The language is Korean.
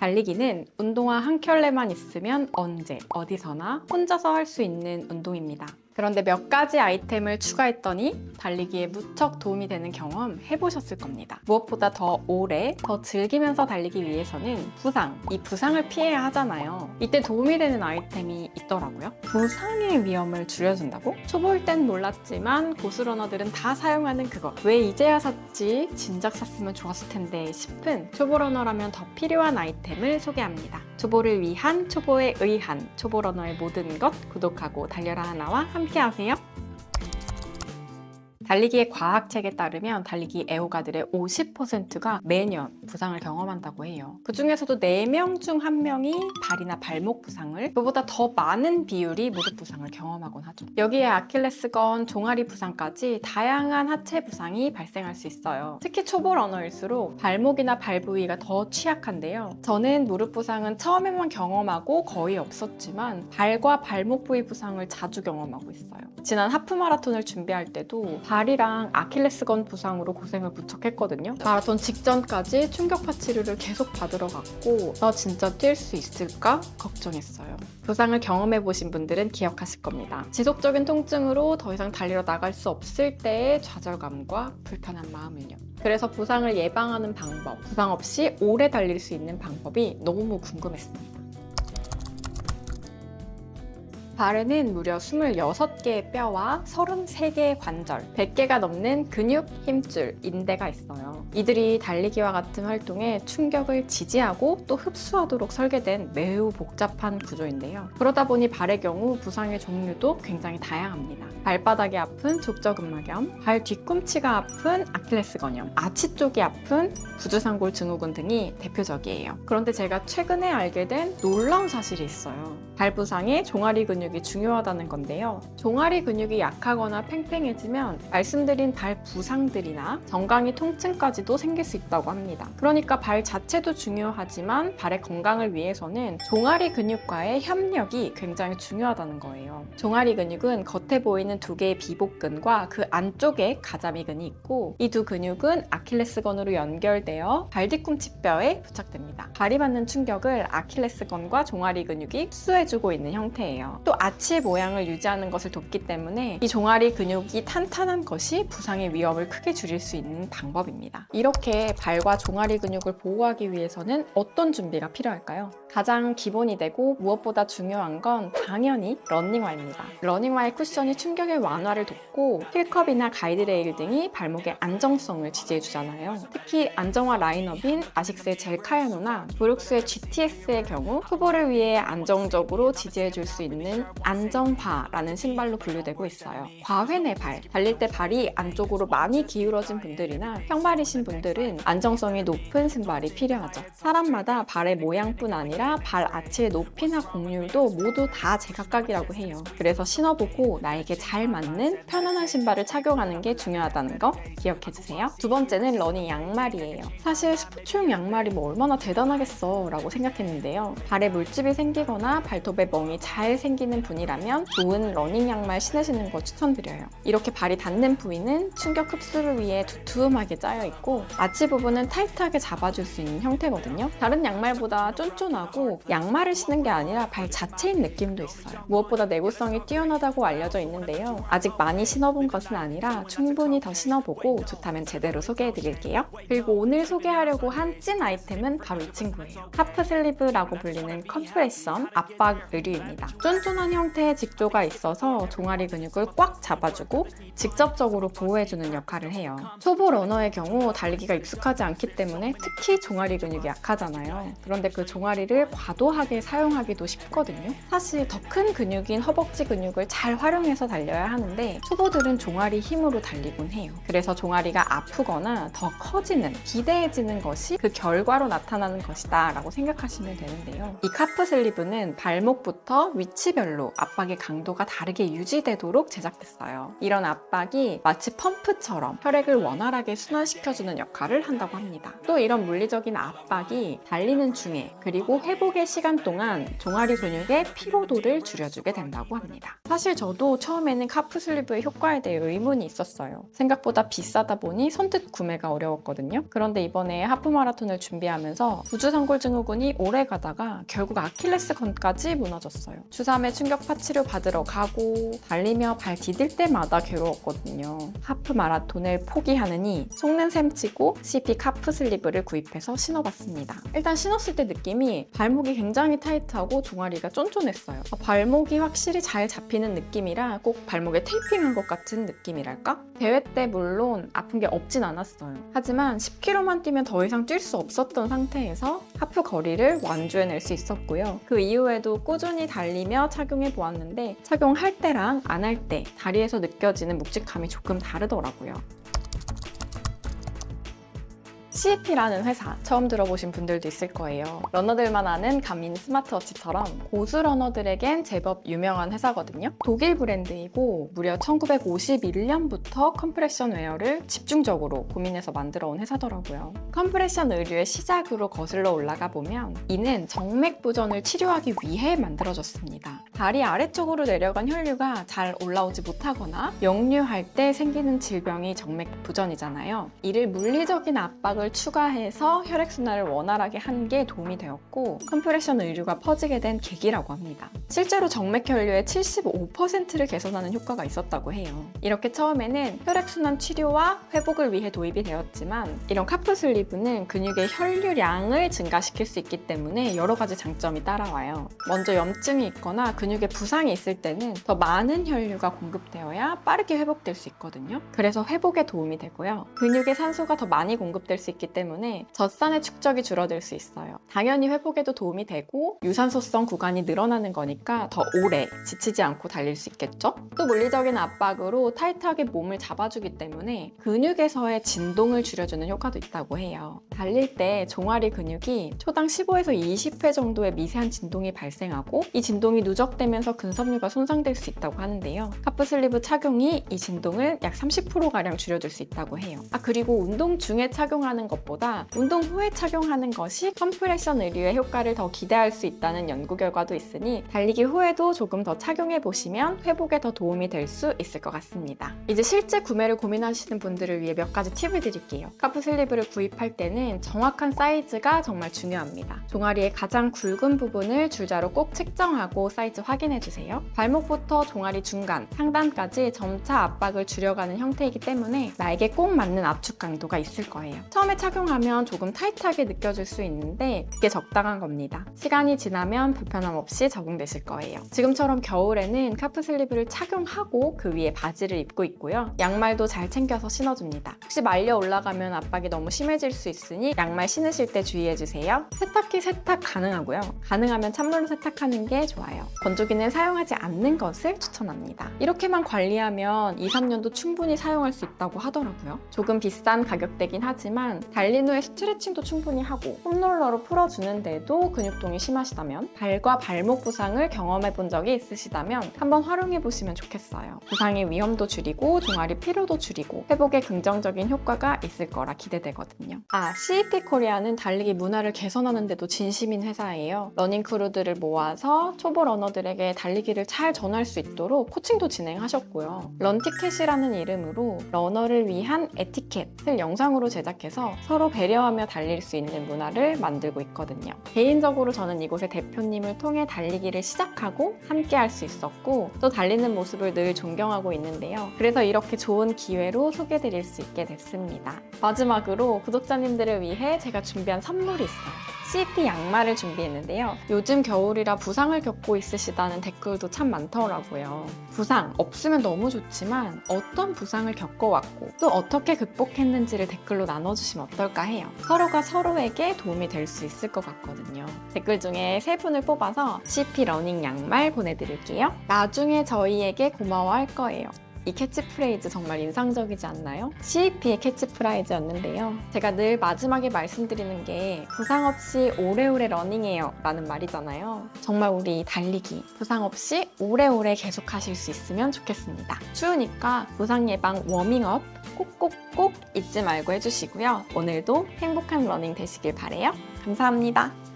달리기는 운동화 한 켤레만 있으면 언제, 어디서나 혼자서 할 수 있는 운동입니다. 그런데 몇 가지 아이템을 추가했더니 달리기에 무척 도움이 되는 경험 해보셨을 겁니다. 무엇보다 더 오래, 더 즐기면서 달리기 위해서는 이 부상을 피해야 하잖아요. 이때 도움이 되는 아이템이 있더라고요. 부상의 위험을 줄여준다고? 초보일 땐 몰랐지만 고수러너들은 다 사용하는 그거. 왜 이제야 샀지? 진작 샀으면 좋았을 텐데 싶은 초보러너라면 더 필요한 아이템을 소개합니다. 초보를 위한, 초보에 의한, 초보러너의 모든 것 구독하고 달려라 하나와 함께 하세요. 달리기의 과학책에 따르면 달리기 애호가들의 50%가 매년 부상을 경험한다고 해요. 그 중에서도 4명 중 1명이 발이나 발목 부상을, 그보다 더 많은 비율이 무릎 부상을 경험하곤 하죠. 여기에 아킬레스건, 종아리 부상까지 다양한 하체 부상이 발생할 수 있어요. 특히 초보 러너일수록 발목이나 발 부위가 더 취약한데요. 저는 무릎 부상은 처음에만 경험하고 거의 없었지만 발과 발목 부위 부상을 자주 경험하고 있어요. 지난 하프 마라톤을 준비할 때도 발이랑 아킬레스건 부상으로 고생을 무척 했거든요. 마라톤 직전까지 충격파 치료를 계속 받으러 갔고 나 진짜 뛸 수 있을까? 걱정했어요. 부상을 경험해보신 분들은 기억하실 겁니다. 지속적인 통증으로 더 이상 달리러 나갈 수 없을 때의 좌절감과 불편한 마음을요. 그래서 부상을 예방하는 방법, 부상 없이 오래 달릴 수 있는 방법이 너무 궁금했습니다. 발에는 무려 26개의 뼈와 33개의 관절, 100개가 넘는 근육, 힘줄, 인대가 있어요. 이들이 달리기와 같은 활동에 충격을 지지하고 또 흡수하도록 설계된 매우 복잡한 구조인데요. 그러다 보니 발의 경우 부상의 종류도 굉장히 다양합니다. 발바닥이 아픈 족저근막염, 발 뒤꿈치가 아픈 아킬레스건염, 아치 쪽이 아픈 구주상골 증후군 등이 대표적이에요. 그런데 제가 최근에 알게 된 놀라운 사실이 있어요. 발 부상에 종아리 근육이 중요하다는 건데요. 종아리 근육이 약하거나 팽팽해지면 말씀드린 발 부상들이나 정강이 통증까지도 생길 수 있다고 합니다. 그러니까 발 자체도 중요하지만 발의 건강을 위해서는 종아리 근육과의 협력이 굉장히 중요하다는 거예요. 종아리 근육은 겉에 보이는 2개의 비복근과 그 안쪽에 가자미근이 있고 이 두 근육은 아킬레스건으로 연결되어 발 뒤꿈치 뼈에 부착됩니다. 발이 받는 충격을 아킬레스건과 종아리 근육이 흡수해주고 있는 형태예요. 또 아치 모양을 유지하는 것을 돕기 때문에 이 종아리 근육이 탄탄한 것이 부상의 위험을 크게 줄일 수 있는 방법입니다. 이렇게 발과 종아리 근육을 보호하기 위해서는 어떤 준비가 필요할까요? 가장 기본이 되고 무엇보다 중요한 건 당연히 러닝화입니다. 러닝화의 쿠션이 충격의 완화를 돕고 힐컵이나 가이드레일 등이 발목의 안정성을 지지해주잖아요. 특히 안정화 라인업인 아식스의 젤카야노나 브룩스의 GTS의 경우 초보를 위해 안정적으로 지지해줄 수 있는 안정바라는 신발로 분류되고 있어요. 과회내 발, 달릴 때 발이 안쪽으로 많이 기울어진 분들이나 평발이신 분들은 안정성이 높은 신발이 필요하죠. 사람마다 발의 모양뿐 아니라 발 아치의 높이나 곡률도 모두 다 제각각이라고 해요. 그래서 신어보고 나에게 잘 맞는 편안한 신발을 착용하는 게 중요하다는 거 기억해주세요. 두 번째는 러닝 양말이에요. 사실 스포츠용 양말이 뭐 얼마나 대단하겠어 라고 생각했는데요. 발에 물집이 생기거나 발톱에 멍이 잘 생기는 분이라면 좋은 러닝 양말 신으시는 거 추천드려요. 이렇게 발이 닿는 부위는 충격 흡수를 위해 두툼하게 짜여 있고 아치 부분은 타이트하게 잡아줄 수 있는 형태거든요. 다른 양말보다 쫀쫀하고 양말을 신는 게 아니라 발 자체인 느낌도 있어요. 무엇보다 내구성이 뛰어나다고 알려져 있는데요. 아직 많이 신어본 것은 아니라 충분히 더 신어보고 좋다면 제대로 소개해드릴게요. 그리고 오늘 소개하려고 한 찐 아이템은 바로 이 친구예요. 하프 슬리브라고 불리는 컴프레션 압박 의류입니다. 쫀쫀한 형태의 직조가 있어서 종아리 근육을 꽉 잡아주고 직접적으로 보호해주는 역할을 해요. 초보 러너의 경우 달리기가 익숙하지 않기 때문에 특히 종아리 근육이 약하잖아요. 그런데 그 종아리를 과도하게 사용하기도 쉽거든요. 사실 더 큰 근육인 허벅지 근육을 잘 활용해서 달려야 하는데 초보들은 종아리 힘으로 달리곤 해요. 그래서 종아리가 아프거나 더 커지는, 기대해지는 것이 그 결과로 나타나는 것이다 라고 생각하시면 되는데요. 이 카프 슬리브는 발목부터 위치별로 혈관별로 압박의 강도가 다르게 유지되도록 제작됐어요. 이런 압박이 마치 펌프처럼 혈액을 원활하게 순환시켜주는 역할을 한다고 합니다. 또 이런 물리적인 압박이 달리는 중에 그리고 회복의 시간 동안 종아리 근육의 피로도를 줄여주게 된다고 합니다. 사실 저도 처음에는 카프슬리브의 효과에 대해 의문이 있었어요. 생각보다 비싸다 보니 선뜻 구매가 어려웠거든요. 그런데 이번에 하프 마라톤을 준비하면서 부주상골 증후군이 오래 가다가 결국 아킬레스건까지 무너졌어요. 주3회 충격파 치료 받으러 가고 달리며 발 디딜 때마다 괴로웠거든요. 하프 마라톤을 포기하느니 속는 셈 치고 CP 카프슬리브를 구입해서 신어봤습니다. 일단 신었을 때 느낌이 발목이 굉장히 타이트하고 종아리가 쫀쫀했어요. 발목이 확실히 잘 잡히는 느낌이라 꼭 발목에 테이핑한 것 같은 느낌이랄까? 대회 때 물론 아픈 게 없진 않았어요. 하지만 10km만 뛰면 더 이상 뛸 수 없었던 상태에서 하프 거리를 완주해낼 수 있었고요. 그 이후에도 꾸준히 달리며 착용해 보았는데 착용할 때랑 안 할 때 다리에서 느껴지는 묵직함이 조금 다르더라고요. CEP라는 회사 처음 들어보신 분들도 있을 거예요. 러너들만 아는 가민 스마트워치처럼 고수 러너들에겐 제법 유명한 회사거든요. 독일 브랜드이고 무려 1951년부터 컴프레션 웨어를 집중적으로 고민해서 만들어 온 회사더라고요. 컴프레션 의류의 시작으로 거슬러 올라가 보면 이는 정맥 부전을 치료하기 위해 만들어졌습니다. 다리 아래쪽으로 내려간 혈류가 잘 올라오지 못하거나 역류할 때 생기는 질병이 정맥 부전이잖아요. 이를 물리적인 압박을 추가해서 혈액순환을 원활하게 하는 게 도움이 되었고 컴프레션 의류가 퍼지게 된 계기라고 합니다. 실제로 정맥혈류의 75%를 개선하는 효과가 있었다고 해요. 이렇게 처음에는 혈액순환 치료와 회복을 위해 도입이 되었지만 이런 카프슬리브는 근육의 혈류량을 증가시킬 수 있기 때문에 여러 가지 장점이 따라와요. 먼저 염증이 있거나 근육에 부상이 있을 때는 더 많은 혈류가 공급되어야 빠르게 회복될 수 있거든요. 그래서 회복에 도움이 되고요. 근육에 산소가 더 많이 공급될 수 있기 때문에 젖산의 축적이 줄어들 수 있어요. 당연히 회복에도 도움이 되고 유산소성 구간이 늘어나는 거니까 더 오래 지치지 않고 달릴 수 있겠죠? 또 물리적인 압박으로 타이트하게 몸을 잡아주기 때문에 근육에서의 진동을 줄여주는 효과도 있다고 해요. 달릴 때 종아리 근육이 초당 15에서 20회 정도의 미세한 진동이 발생하고 이 진동이 누적되면서 근섬유가 손상될 수 있다고 하는데요. 카프슬리브 착용이 이 진동을 약 30%가량 줄여줄 수 있다고 해요. 그리고 운동 중에 착용하는 것보다 운동 후에 착용하는 것이 컴프레션 의류의 효과를 더 기대할 수 있다는 연구 결과도 있으니 달리기 후에도 조금 더 착용해 보시면 회복에 더 도움이 될 수 있을 것 같습니다. 이제 실제 구매를 고민하시는 분들을 위해 몇 가지 팁을 드릴게요. 카프슬리브를 구입할 때는 정확한 사이즈가 정말 중요합니다. 종아리의 가장 굵은 부분을 줄자로 꼭 측정하고 사이즈 확인해 주세요. 발목부터 종아리 중간, 상단까지 점차 압박을 줄여가는 형태이기 때문에 나에게 꼭 맞는 압축 강도가 있을 거예요. 처음에 착용하면 조금 타이트하게 느껴질 수 있는데 그게 적당한 겁니다. 시간이 지나면 불편함 없이 적응되실 거예요. 지금처럼 겨울에는 카프슬리브를 착용하고 그 위에 바지를 입고 있고요. 양말도 잘 챙겨서 신어줍니다. 혹시 말려 올라가면 압박이 너무 심해질 수 있으니 양말 신으실 때 주의해주세요. 세탁기 세탁 가능하고요. 가능하면 찬물로 세탁하는 게 좋아요. 건조기는 사용하지 않는 것을 추천합니다. 이렇게만 관리하면 2-3년도 충분히 사용할 수 있다고 하더라고요. 조금 비싼 가격대긴 하지만 달린 후에 스트레칭도 충분히 하고 홈롤러로 풀어주는데도 근육통이 심하시다면 발과 발목 부상을 경험해 본 적이 있으시다면 한번 활용해 보시면 좋겠어요. 부상의 위험도 줄이고 종아리 피로도 줄이고 회복에 긍정적인 효과가 있을 거라 기대되거든요. CEP 코리아는 달리기 문화를 개선하는 데도 진심인 회사예요. 러닝 크루들을 모아서 초보 러너들에게 달리기를 잘 전할 수 있도록 코칭도 진행하셨고요. 런티켓이라는 이름으로 러너를 위한 에티켓을 영상으로 제작해서 서로 배려하며 달릴 수 있는 문화를 만들고 있거든요. 개인적으로 저는 이곳의 대표님을 통해 달리기를 시작하고 함께 할 수 있었고 또 달리는 모습을 늘 존경하고 있는데요. 그래서 이렇게 좋은 기회로 소개드릴 수 있게 됐습니다. 마지막으로 구독자님들을 위해 제가 준비한 선물이 있어요. CEP 양말을 준비했는데요. 요즘 겨울이라 부상을 겪고 있으시다는 댓글도 참 많더라고요. 부상 없으면 너무 좋지만 어떤 부상을 겪어왔고 또 어떻게 극복했는지를 댓글로 나눠주시면 어떨까 해요. 서로가 서로에게 도움이 될 수 있을 것 같거든요. 댓글 중에 3분을 뽑아서 CEP 러닝 양말 보내드릴게요. 나중에 저희에게 고마워할 거예요. 이 캐치프레이즈 정말 인상적이지 않나요? CEP의 캐치프레이즈였는데요. 제가 늘 마지막에 말씀드리는 게 부상 없이 오래오래 러닝해요 라는 말이잖아요. 정말 우리 달리기 부상 없이 오래오래 계속하실 수 있으면 좋겠습니다. 추우니까 부상 예방 워밍업 꼭꼭꼭 잊지 말고 해주시고요. 오늘도 행복한 러닝 되시길 바래요. 감사합니다.